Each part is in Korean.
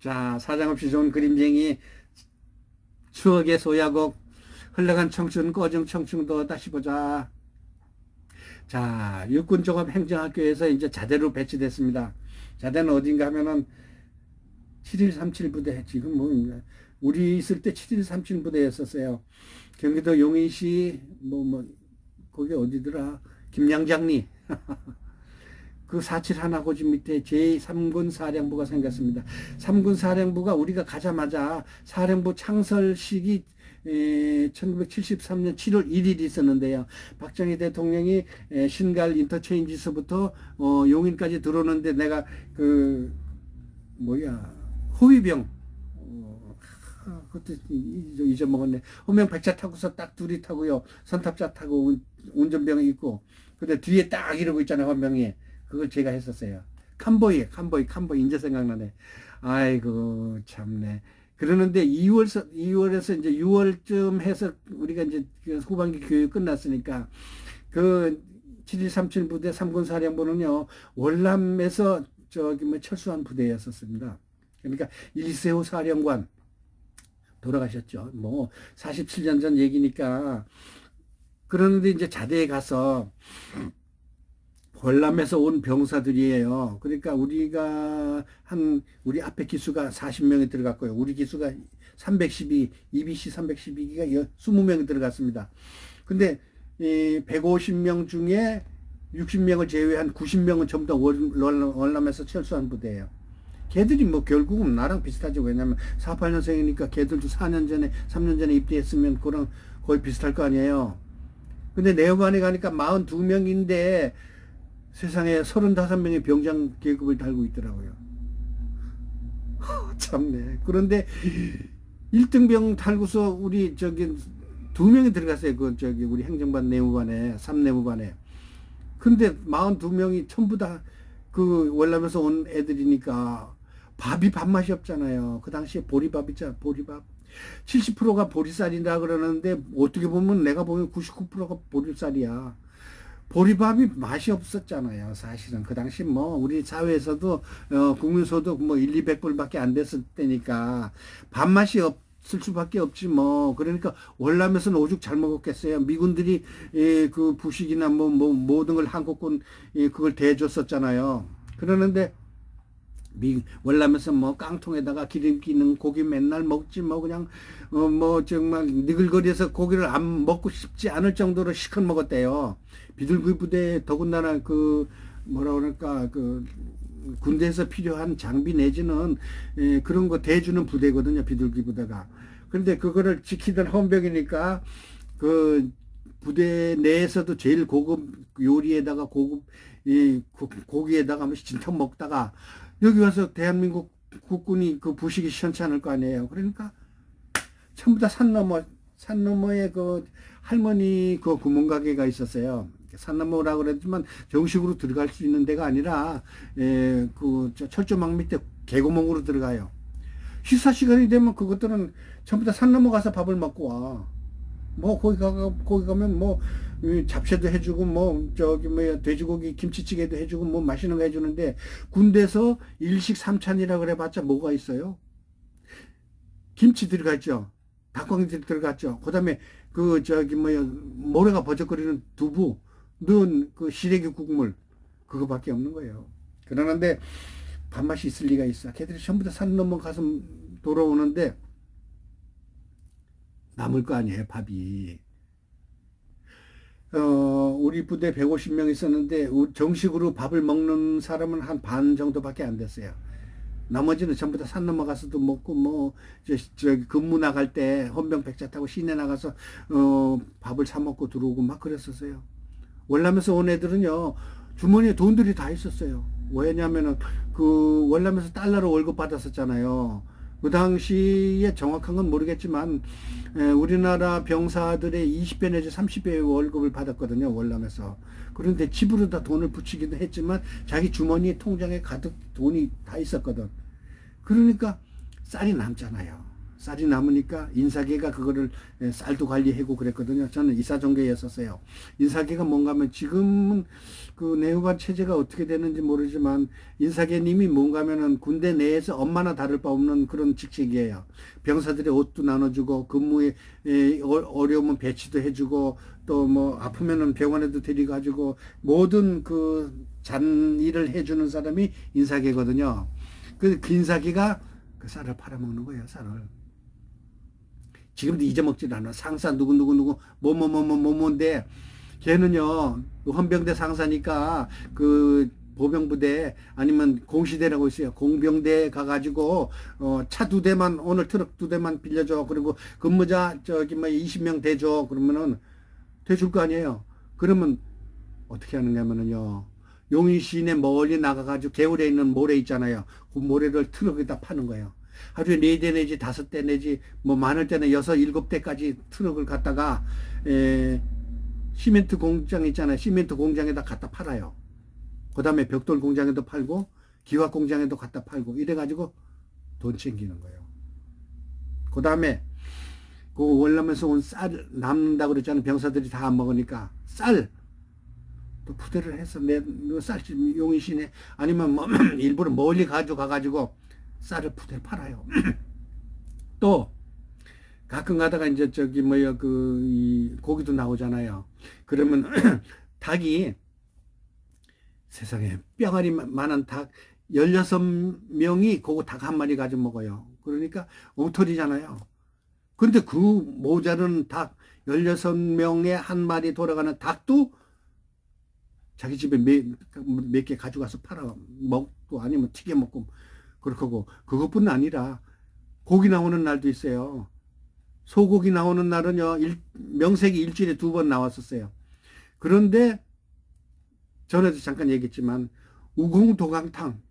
자, 사정없이 좋은 그림쟁이 추억의 소야곡 흘러간 청춘 꺼진 청춘도 다시 보자. 자, 육군종합행정학교에서 이제 자대로 배치됐습니다. 자대는 어딘가 하면은 7137 부대, 지금 뭐 우리 있을 때 7137 부대였었어요. 경기도 용인시 거기 어디더라, 김양장리. 그 471 고지 밑에 제3군 사령부가 생겼습니다. 3군 사령부가 우리가 가자마자 사령부 창설식이 1973년 7월 1일이 있었는데요. 박정희 대통령이 신갈 인터체인지서부터 용인까지 들어오는데 내가 호위병, 그것도 잊어먹었네. 호명 백차 타고서 딱 둘이 타고요. 선탑자 타고 운전병이 있고, 근데 뒤에 딱 이러고 있잖아요, 헌병이. 그걸 제가 했었어요. 캄보이, 이제 생각나네. 아이고, 참네. 그러는데 2월에서 이제 6월쯤 해서 우리가 이제 후반기 교육 끝났으니까 그 7137 부대 3군 사령부는요, 월남에서 철수한 부대였었습니다. 그러니까 일세호 사령관 돌아가셨죠. 47년 전 얘기니까. 그러는데 이제 자대에 가서 월남에서 온 병사들이에요. 그러니까 우리 앞에 기수가 40명이 들어갔고요. 우리 기수가 312, EBC 312기가 20명이 들어갔습니다. 근데 150명 중에 60명을 제외한 90명은 전부 다 월남에서 철수한 부대예요. 걔들이 결국은 나랑 비슷하죠. 왜냐면 48년생이니까 걔들도 4년 전에, 3년 전에 입대했으면 그랑 거의 비슷할 거 아니에요. 근데 내후반에 가니까 42명인데 세상에 35명의 병장 계급을 달고 있더라고요. 참네. 그런데 1등병 달고서 우리 2명이 들어갔어요. 우리 행정반 내무반에, 3내무반에. 근데 42명이 전부 다 월남에서 온 애들이니까 밥이 밥맛이 없잖아요. 그 당시에 보리밥이죠, 보리밥. 70%가 보리쌀이라 그러는데 어떻게 보면 내가 보면 99%가 보리쌀이야. 보리밥이 맛이 없었잖아요. 사실은 그 당시 우리 사회에서도 국민소득 1, 200불밖에 안 됐을 때니까 밥맛이 없을 수밖에 없지 그러니까 월남에서는 오죽 잘 먹었겠어요. 미군들이 그 부식이나 모든 걸 한국군 그걸 대줬었잖아요. 그러는데 월남에서 깡통에다가 기름기 있는 고기 맨날 먹지 그냥 정말 니글거리에서 고기를 안 먹고 싶지 않을 정도로 시컷 먹었대요. 비둘기 부대 더군다나 군대에서 필요한 장비 내지는 그런 거 대주는 부대거든요, 비둘기 부대가. 그런데 그거를 지키던 헌병이니까 그 부대 내에서도 제일 고급 요리에다가 고급 고기에다가 진탕 먹다가 여기 와서 대한민국 국군이 그 부식이 시원치 않을 거 아니에요. 그러니까 전부 다 산 너머에 할머니 구멍가게가 있었어요. 산 너머라고 그랬지만 정식으로 들어갈 수 있는 데가 아니라 철조망 밑에 개구멍으로 들어가요. 식사 시간이 되면 그것들은 전부 다 산 넘어 가서 밥을 먹고 와. 거기 가면 잡채도 해주고 돼지고기 김치찌개도 해주고 맛있는 거 해주는데 군대에서 일식 삼찬이라 그래봤자 뭐가 있어요? 김치 들어갔죠. 닭강정 들어갔죠. 그다음에 모래가 버적거리는 두부 넣은 시래기 국물 그거밖에 없는 거예요. 그러는데 밥맛이 있을 리가 있어. 걔들이 전부 다 산 넘어 가서 돌아오는데 남을 거 아니에요, 밥이. 우리 부대 150명 있었는데 정식으로 밥을 먹는 사람은 한 반 정도밖에 안 됐어요. 나머지는 전부 다 산 넘어가서도 먹고 근무 나갈 때 헌병 백자 타고 시내 나가서 밥을 사 먹고 들어오고 막 그랬었어요. 월남에서 온 애들은요, 주머니에 돈들이 다 있었어요. 왜냐면은 월남에서 달러로 월급 받았었잖아요. 그 당시에 정확한 건 모르겠지만 우리나라 병사들의 20배 내지 30배의 월급을 받았거든요, 월남에서. 그런데 집으로 다 돈을 붙이기도 했지만 자기 주머니 통장에 가득 돈이 다 있었거든. 그러니까 쌀이 남잖아요. 쌀이 남으니까 인사계가 그거를 쌀도 관리하고 그랬거든요. 저는 이사종계였었어요. 인사계가 뭔가 하면 지금은 그 내후반 체제가 어떻게 되는지 모르지만 인사계님이 뭔가 하면은 군대 내에서 엄마나 다를 바 없는 그런 직책이에요. 병사들의 옷도 나눠주고 근무에 어려우면 배치도 해주고 또 뭐 아프면은 병원에도 데려가지고 모든 그 잔일을 해주는 사람이 인사계거든요. 그 인사계가 그 쌀을 팔아먹는 거예요, 쌀을. 지금도 잊어먹질 않아. 상사 누구 뭐뭐인데 걔는요 헌병대 상사니까 그 보병부대 아니면 공시대라고 있어요. 공병대 가가지고 차 2대만 오늘 트럭 2대만 빌려줘. 그리고 근무자 저기 뭐 20명 대줘. 그러면은 대줄 거 아니에요. 그러면 어떻게 하는가 하면은요 용인 시내 멀리 나가가지고 개울에 있는 모래 있잖아요. 그 모래를 트럭에다 파는 거예요. 하루에 4대 내지 5대 내지 뭐 많을 때는 6, 7대까지 트럭을 갖다가 시멘트 공장 있잖아요. 시멘트 공장에다 갖다 팔아요. 그 다음에 벽돌 공장에도 팔고 기화 공장에도 갖다 팔고 이래가지고 돈 챙기는 거예요. 그 다음에 그 월남에서 온 쌀 남는다고 그랬잖아요. 병사들이 다 안 먹으니까 쌀 또 부대를 해서 내 쌀집 용인시내 아니면 뭐 일부러 멀리 가져가가지고 쌀을 부대에 팔아요. 또 가끔 가다가 이제 저기 뭐야 이 고기도 나오잖아요. 그러면 닭이 세상에 뿅아리 많은 닭 16명이 그거 닭 한 마리 가지고 먹어요. 그러니까 엉터리잖아요. 근데 그 모자른 닭 16명에 한 마리 돌아가는 닭도 자기 집에 몇 개 가져가서 팔아 먹고 아니면 튀겨 먹고 그렇고 그것뿐 아니라 고기 나오는 날도 있어요. 소고기 나오는 날은요 명색이 일주일에 2번 나왔었어요. 그런데 전에도 잠깐 얘기했지만 우공도강탕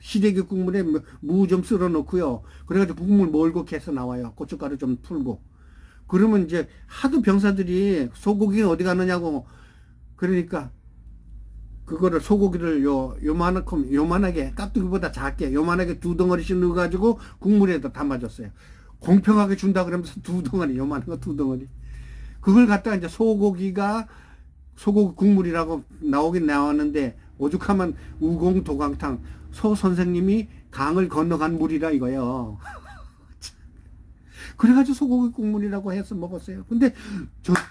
시래기 국물에 무 좀 썰어 놓고요. 그래가지고 국물 몰고 해서 나와요. 고춧가루 좀 풀고. 그러면 이제 하도 병사들이 소고기가 어디 가느냐고 그러니까 그거를 소고기를 요만하게 깍두기보다 작게 요만하게 2덩어리씩 넣어가지고 국물에다 담아줬어요. 공평하게 준다 그러면서 2덩어리 요만한 거 2덩어리 그걸 갖다가 이제 소고기 국물이라고 나오긴 나왔는데 오죽하면 우공도강탕 소 선생님이 강을 건너간 물이라 이거예요. 그래가지고 소고기 국물이라고 해서 먹었어요. 근데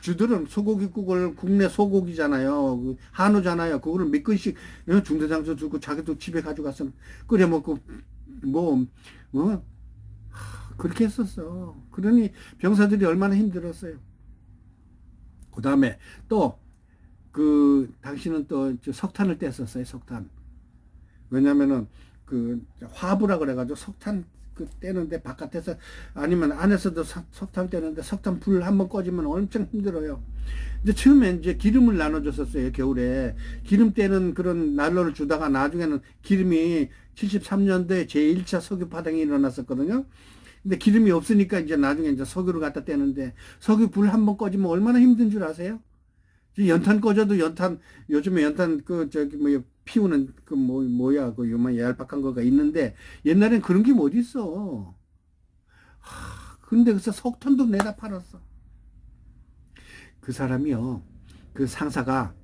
주들은 소고기국을 국내 소고기잖아요. 한우잖아요. 그거를 몇 근씩 중대장소 주고 자기도 집에 가져가서 끓여 먹고 그렇게 했었어. 그러니 병사들이 얼마나 힘들었어요. 그 다음에 또 당신은 또 석탄을 뗐었어요. 석탄. 왜냐면은 화부라 그래가지고 석탄 떼는데 바깥에서 아니면 안에서도 석탄 떼는데 석탄 불 한번 꺼지면 엄청 힘들어요. 이제 처음에 이제 기름을 나눠줬었어요. 겨울에 기름 떼는 그런 난로를 주다가 나중에는 기름이 73년도에 제1차 석유 파동이 일어났었거든요. 근데 기름이 없으니까 이제 나중에 이제 석유를 갖다 떼는데 석유 불 한번 꺼지면 얼마나 힘든 줄 아세요? 연탄 꺼져도 요즘에 연탄 피우는 요만 얄팍한 거가 있는데 옛날엔 그런 게 뭐 어디 있어. 근데 그래서 석탄도 내다 팔았어. 그 사람이요. 그 상사가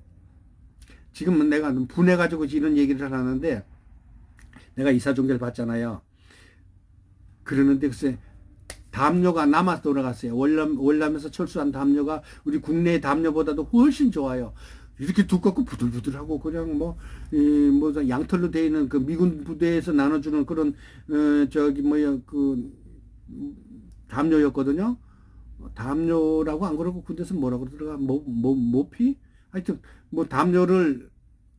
지금은 내가 분해가지고 이런 얘기를 하는데 내가 이사종결 봤잖아요. 그러는데 글쎄 담요가 남아 돌아갔어요. 월남에서 철수한 담요가 우리 국내의 담요보다도 훨씬 좋아요. 이렇게 두껍고 부들부들하고 그냥 양털로 되어 있는 그 미군 부대에서 나눠주는 그런 담요였거든요. 담요라고 안 그러고 군대에서 뭐라고 그러더라? 모피? 하여튼 담요를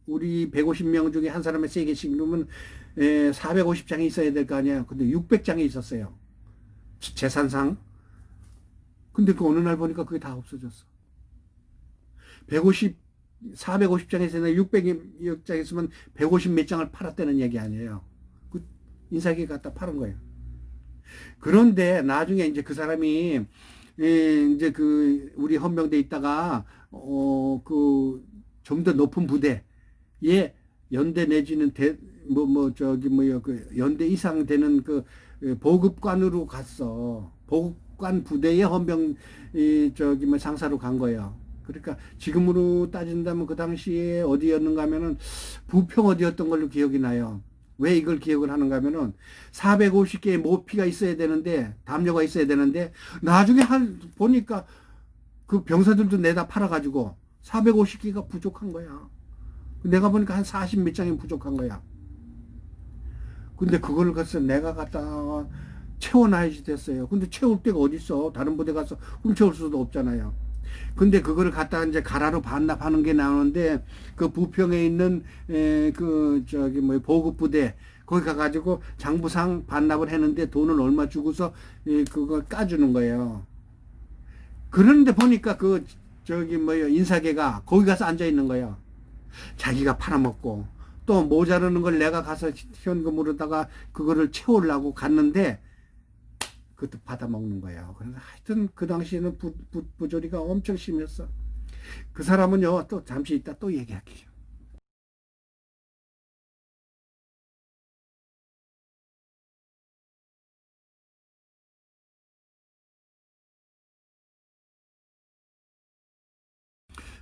우리 150명 중에 한 사람에 3개씩 넣으면 450장이 있어야 될 거 아니에요. 근데 600장이 있었어요. 재산상. 근데 어느 날 보니까 그게 다 없어졌어. 450장에서 600장 있으면 150 몇 장을 팔았다는 얘기 아니에요. 그 인사기에 갖다 파는 거예요. 그런데 나중에 이제 그 사람이 이제 우리 헌병대에 있다가 좀 더 높은 부대에 연대 내지는 저기 뭐야 그 연대 이상 되는 그 보급관으로 갔어. 보급관 부대의 헌병 저기 뭐 상사로 간 거예요. 그러니까 지금으로 따진다면 그 당시에 어디였는가 하면은 부평 어디였던 걸로 기억이 나요. 왜 이걸 기억을 하는가 하면은 450개의 모피가 있어야 되는데 담요가 있어야 되는데 나중에 보니까 그 병사들도 내다 팔아가지고 450개가 부족한 거야. 내가 보니까 한 40 몇 장이 부족한 거야. 근데 그걸 갖서 내가 갖다 채워놔야지 됐어요. 근데 채울 데가 어딨어. 다른 부대 가서 훔쳐올 수도 없잖아요. 근데 그거를 갖다 이제 가라로 반납하는 게 나오는데 그 부평에 있는 그 저기 뭐 보급 부대 거기 가가지고 장부상 반납을 했는데 돈을 얼마 주고서 그걸 까주는 거예요. 그런데 보니까 그 저기 뭐요 인사계가 거기 가서 앉아 있는 거예요. 자기가 팔아먹고 또 모자르는 걸 내가 가서 현금으로다가 그거를 채우려고 갔는데 그것도 받아먹는 거예요. 그래서 하여튼 그 당시에는 부조리가 엄청 심했어. 그 사람은요 또 잠시 있다 또 얘기할게요.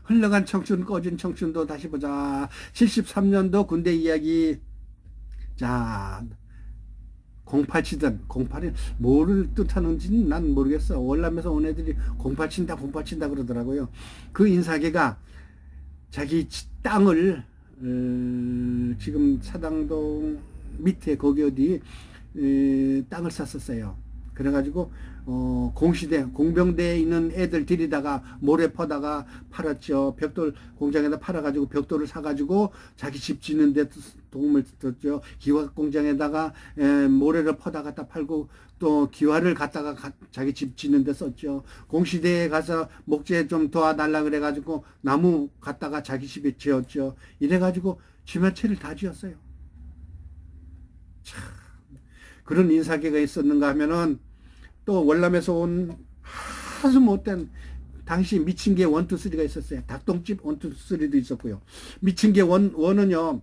흘러간 청춘 꺼진 청춘도 다시 보자. 73년도 군대 이야기. 자 08치던 08이 뭐를 뜻하는지는 난 모르겠어. 월남에서 온 애들이 08친다 08친다 그러더라고요. 그 인사계가 자기 땅을 지금 사당동 밑에 거기 어디 땅을 샀었어요. 그래가지고 공시대 공병대에 있는 애들 들이다가 모래 퍼다가 팔았죠. 벽돌 공장에다 팔아가지고 벽돌을 사가지고 자기 집 짓는데 도움을 줬죠. 기와 공장에다가 모래를 퍼다 갖다 팔고 또 기와를 갖다가 자기 집 짓는데 썼죠. 공시대에 가서 목재 좀 도와달라 그래가지고 나무 갖다가 자기 집에 지었죠. 이래가지고 집 한 채를 다 지었어요. 참 그런 인사계가 있었는가 하면은 또 월남에서 온 아주 못된 당시 미친개 1, 2, 3가 있었어요. 닭똥집 1, 2, 3도 있었고요. 미친개 1은요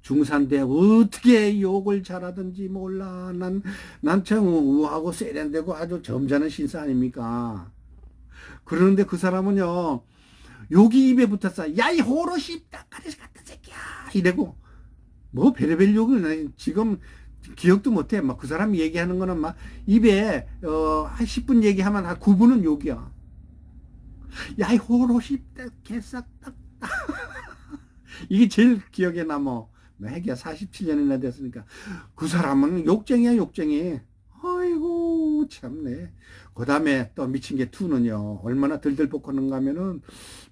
중산대 어떻게 욕을 잘하든지 몰라. 난 참 우하고 세련되고 아주 점잖은 신사 아닙니까? 그러는데 그 사람은요 욕이 입에 붙었어. 야 이 호로 씨딱가리 같은 새끼야 이래고 뭐 별의별 욕을 지금 기억도 못해. 막 그 사람이 얘기하는 거는 막 입에 한 10분 얘기하면 한 9분은 욕이야. 야 이 호로 씨딱 개싹딱 이게 제일 기억에 남어. 해기야 47년이나 됐으니까 그 사람은 욕쟁이야 욕쟁이. 아이고 참네. 그 다음에 또 미친 게 2는요 얼마나 들들 볶았는가 하면은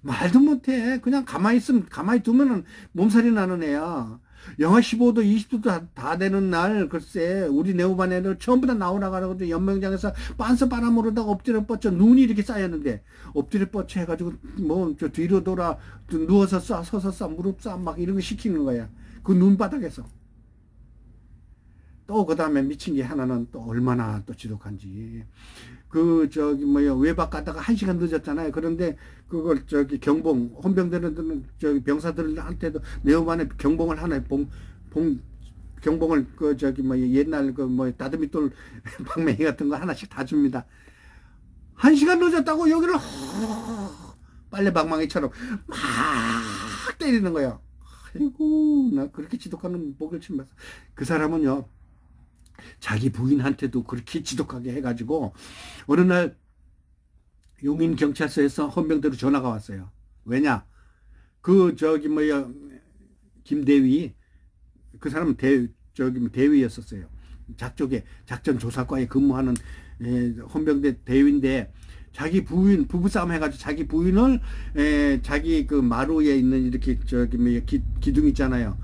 말도 못해. 그냥 가만히 두면은 몸살이 나는 애야. 영하 15도 20도도 다 되는 날 글쎄 우리 네오반 애들 전부 다 나오라고 하고 연명장에서 빤스 바람으로다가 엎드려 뻗쳐 눈이 이렇게 쌓였는데 엎드려 뻗쳐 해가지고 뭐 저 뒤로 돌아 누워서 쏴 서서 쏴 무릎 쏴 막 이런 거 시키는 거야. 그 눈바닥에서. 또 그 다음에 미친 게 하나는 또 얼마나 또 지독한지. 그 저기 뭐야 외박 가다가 1시간 늦었잖아요. 그런데 그걸 저기 경봉 헌병들은 저기 병사들한테도 네오반에 경봉을 하나 경봉을 그 저기 뭐 옛날 그 뭐 다듬이돌 방맹이 같은 거 하나씩 다 줍니다. 1시간 늦었다고 여기를 빨래 방망이처럼 막 때리는 거예요. 아이고 나 그렇게 지독한 목을 침 봤어. 그 사람은요 자기 부인한테도 그렇게 지독하게 해가지고 어느 날 용인 경찰서에서 헌병대로 전화가 왔어요. 왜냐 그 저기 뭐야 김대위 그 사람은 저기 대위였었어요. 작쪽에 작전조사과에 근무하는 헌병대 대위인데 자기 부인 부부싸움 해가지고 자기 부인을 자기 그 마루에 있는 이렇게 저기 뭐 기둥 있잖아요.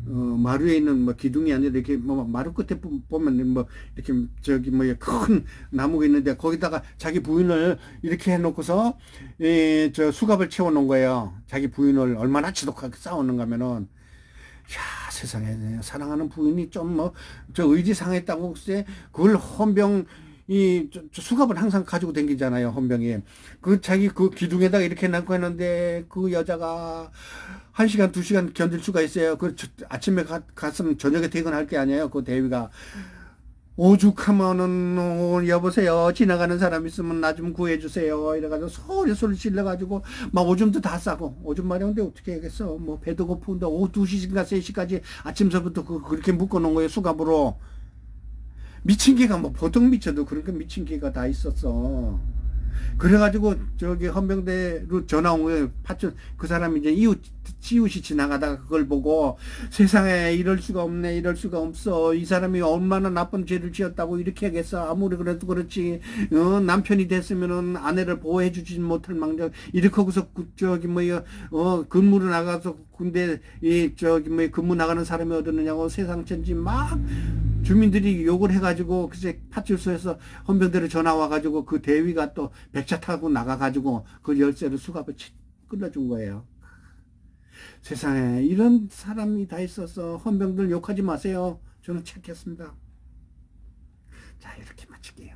마루에 있는 뭐 기둥이 아니라 이렇게 뭐 마루 끝에 보면 뭐 이렇게 저기 뭐 큰 나무가 있는데 거기다가 자기 부인을 이렇게 해놓고서 저 수갑을 채워 놓은 거예요. 자기 부인을 얼마나 지독하게 싸우는가 하면은 야 세상에 사랑하는 부인이 좀 뭐 저 의지 상했다고 글쎄 그걸 헌병 수갑을 항상 가지고 다니잖아요, 헌병이. 그 자기 그 기둥에다가 이렇게 놓고 했는데 그 여자가 1시간, 2시간 견딜 수가 있어요. 아침에 갔으면 저녁에 퇴근할 게 아니에요. 그 대위가. 오죽하면은, 여보세요. 지나가는 사람 있으면 나 좀 구해주세요. 이래가지고 소리 질러가지고, 막 오줌도 다 싸고, 오줌 마려운데 어떻게 하겠어. 뭐, 배도 고픈데, 오후 2시인가 3시까지 아침서부터 그렇게 묶어놓은 거예요, 수갑으로. 미친 개가 뭐, 보통 미쳐도 그렇게 미친 개가 다 있었어. 그래가지고 저기 헌병대로 전화 온 거예요. 파출 그 사람이 이제 이웃이 지나가다가 그걸 보고 세상에 이럴 수가 없네, 이럴 수가 없어. 이 사람이 얼마나 나쁜 죄를 지었다고 이렇게 하겠어. 아무리 그래도 그렇지. 남편이 됐으면은 아내를 보호해 주지 못할 망정 이렇게 하고서 저기 근무를 나가서 군대 저기 근무 나가는 사람이 어딨느냐고 세상 천지 막 주민들이 욕을 해가지고 그새 파출소에서 헌병대로 전화 와가지고 그 대위가 또 백차 타고 나가가지고 그 열쇠를 수갑을 끊어준 거예요. 세상에 이런 사람이 다 있어서 헌병들 욕하지 마세요. 저는 착했습니다. 자, 이렇게 마칠게요.